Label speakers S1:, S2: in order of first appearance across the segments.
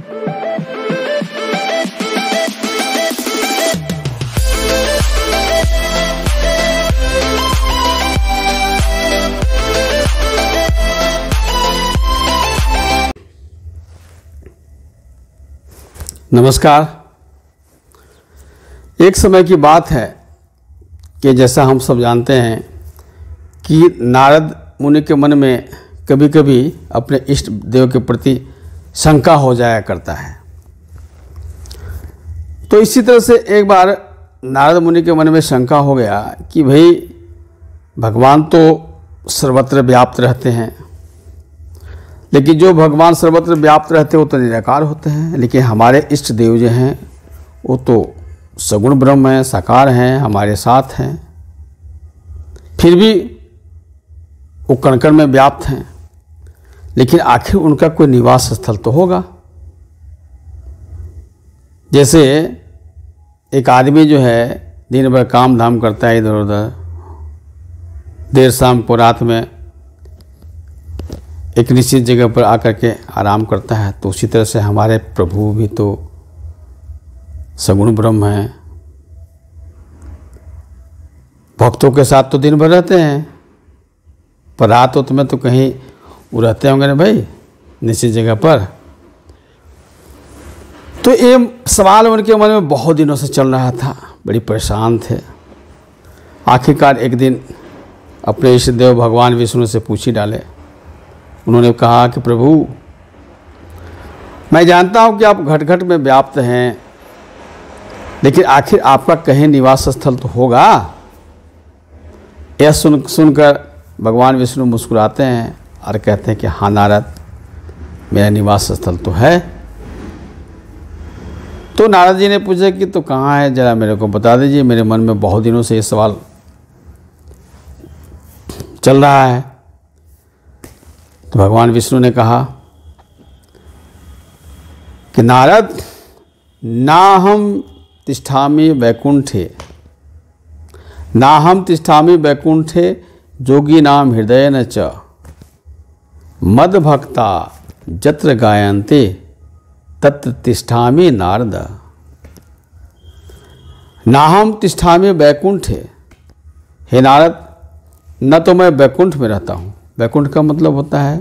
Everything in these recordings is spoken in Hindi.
S1: नमस्कार। एक समय की बात है कि जैसा हम सब जानते हैं कि नारद मुनि के मन में कभी कभी अपने इष्ट देव के प्रति शंका हो जाया करता है। तो इसी तरह से एक बार नारद मुनि के मन में शंका हो गया कि भाई भगवान तो सर्वत्र व्याप्त रहते हैं, लेकिन जो भगवान सर्वत्र व्याप्त रहते हैं वो तो निराकार होते हैं, लेकिन हमारे इष्ट देव जो हैं वो तो सगुण ब्रह्म हैं, साकार हैं, हमारे साथ हैं, फिर भी वो कण कण में व्याप्त हैं, लेकिन आखिर उनका कोई निवास स्थल तो होगा। जैसे एक आदमी जो है दिन भर काम धाम करता है इधर उधर, देर शाम को रात में एक निश्चित जगह पर आकर के आराम करता है, तो उसी तरह से हमारे प्रभु भी तो सगुण ब्रह्म हैं, भक्तों के साथ तो दिन भर रहते हैं, पर रात उत में तो कहीं वो रहते होंगे ना भाई निश्चित जगह पर। तो ये सवाल उनके मन में बहुत दिनों से चल रहा था, बड़ी परेशान थे। आखिरकार एक दिन अपने इष्ट देव भगवान विष्णु से पूछ ही डाले। उन्होंने कहा कि प्रभु, मैं जानता हूं कि आप घट घट में व्याप्त हैं, लेकिन आखिर आपका कहीं निवास स्थल तो होगा। यह सुनकर भगवान विष्णु मुस्कुराते हैं और कहते हैं कि हाँ नारद, मेरा निवास स्थल तो है। तो नारद जी ने पूछा कि तो कहाँ है, जरा मेरे को बता दीजिए, मेरे मन में बहुत दिनों से ये सवाल चल रहा है। तो भगवान विष्णु ने कहा कि नारद, नाहम तिष्ठामि वैकुंठे, नाहम तिष्ठामि वैकुंठे जोगी नाम हृदय न च मद भक्ता जत्र गायन्ते तत्र तिष्ठामि नारद। नाहम तिष्ठामि वैकुंठे, हे नारद, न तो मैं वैकुंठ में रहता हूँ। वैकुंठ का मतलब होता है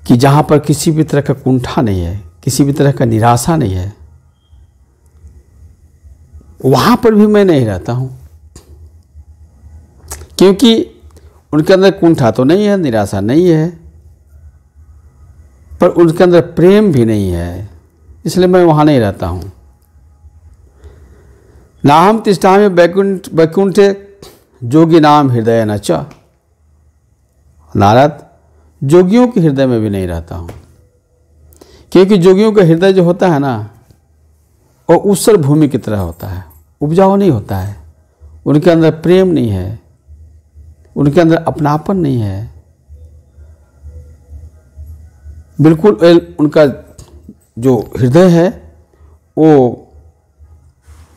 S1: कि जहाँ पर किसी भी तरह का कुंठा नहीं है, किसी भी तरह का निराशा नहीं है, वहाँ पर भी मैं नहीं रहता हूँ, क्योंकि उनके अंदर कुंठा तो नहीं है, निराशा नहीं है, पर उनके अंदर प्रेम भी नहीं है, इसलिए मैं वहाँ नहीं रहता हूँ। नाहम तिष्ठामि वैकुंठे जोगी नाम हृदय न च, नारद, जोगियों के हृदय में भी नहीं रहता हूँ, क्योंकि जोगियों का हृदय जो होता है ना, वो ऊसर भूमि की तरह होता है, उपजाऊ नहीं होता है, उनके अंदर प्रेम नहीं है, उनके अंदर अपनापन नहीं है, बिल्कुल उनका जो हृदय है वो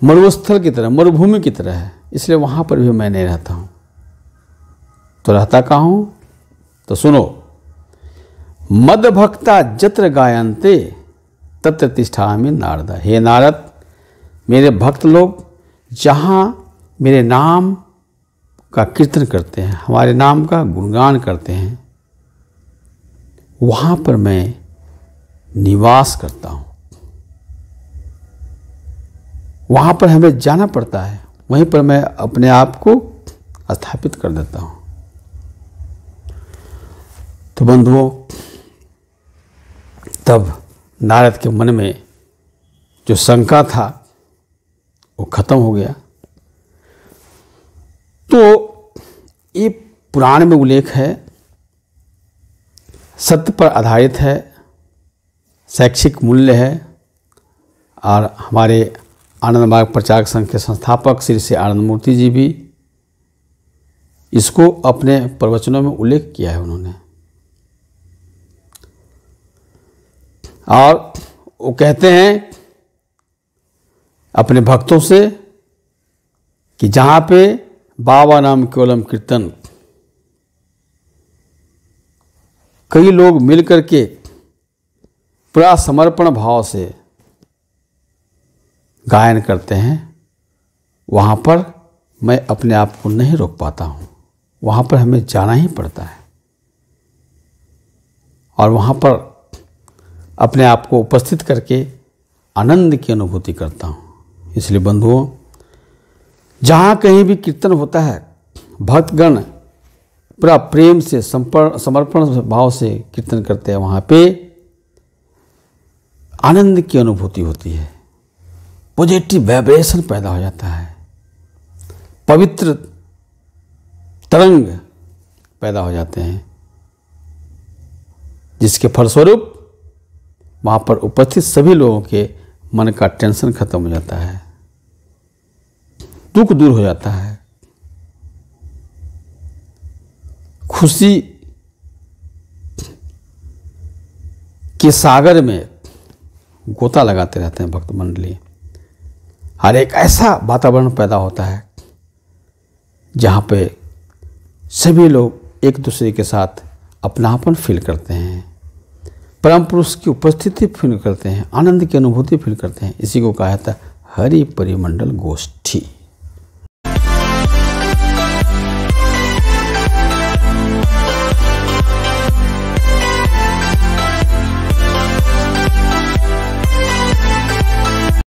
S1: मरुस्थल की तरह, मरुभूमि की तरह है, इसलिए वहाँ पर भी मैं नहीं रहता हूँ। तो रहता कहाँ हूँ? तो सुनो, मद भक्ता जत्र गायन्ते तत्र तिष्ठामि नारद। हे नारद, मेरे भक्त लोग जहाँ मेरे नाम का कीर्तन करते हैं, हमारे नाम का गुणगान करते हैं, वहाँ पर मैं निवास करता हूँ। वहाँ पर हमें जाना पड़ता है, वहीं पर मैं अपने आप को स्थापित कर देता हूँ। तो बंधुओं, तब नारद के मन में जो शंका था वो खत्म हो गया। तो ये पुराण में उल्लेख है, सत्य पर आधारित है, शैक्षिक मूल्य है, और हमारे आनंद मार्ग प्रचारक संघ के संस्थापक श्री श्री आनंद मूर्ति जी भी इसको अपने प्रवचनों में उल्लेख किया है उन्होंने। और वो कहते हैं अपने भक्तों से कि जहाँ पे बाबा नाम केवलम कीर्तन, कई लोग मिल करके पूरा समर्पण भाव से गायन करते हैं, वहाँ पर मैं अपने आप को नहीं रोक पाता हूँ। वहाँ पर हमें जाना ही पड़ता है और वहाँ पर अपने आप को उपस्थित करके आनंद की अनुभूति करता हूँ। इसलिए बंधुओं, जहाँ कहीं भी कीर्तन होता है, भक्तगण पूरा प्रेम से समर्पण भाव से कीर्तन करते हैं, वहाँ पे आनंद की अनुभूति होती है, पॉजिटिव वाइब्रेशन पैदा हो जाता है, पवित्र तरंग पैदा हो जाते हैं, जिसके फलस्वरूप वहाँ पर उपस्थित सभी लोगों के मन का टेंशन खत्म हो जाता है, दुख दूर हो जाता है, खुशी के सागर में गोता लगाते रहते हैं भक्त मंडली। हर एक ऐसा वातावरण पैदा होता है जहाँ पे सभी लोग एक दूसरे के साथ अपनापन फील करते हैं, परम पुरुष की उपस्थिति फील करते हैं, आनंद की अनुभूति फील करते हैं। इसी को कहा जाता है हरि परिमंडल गोष्ठी।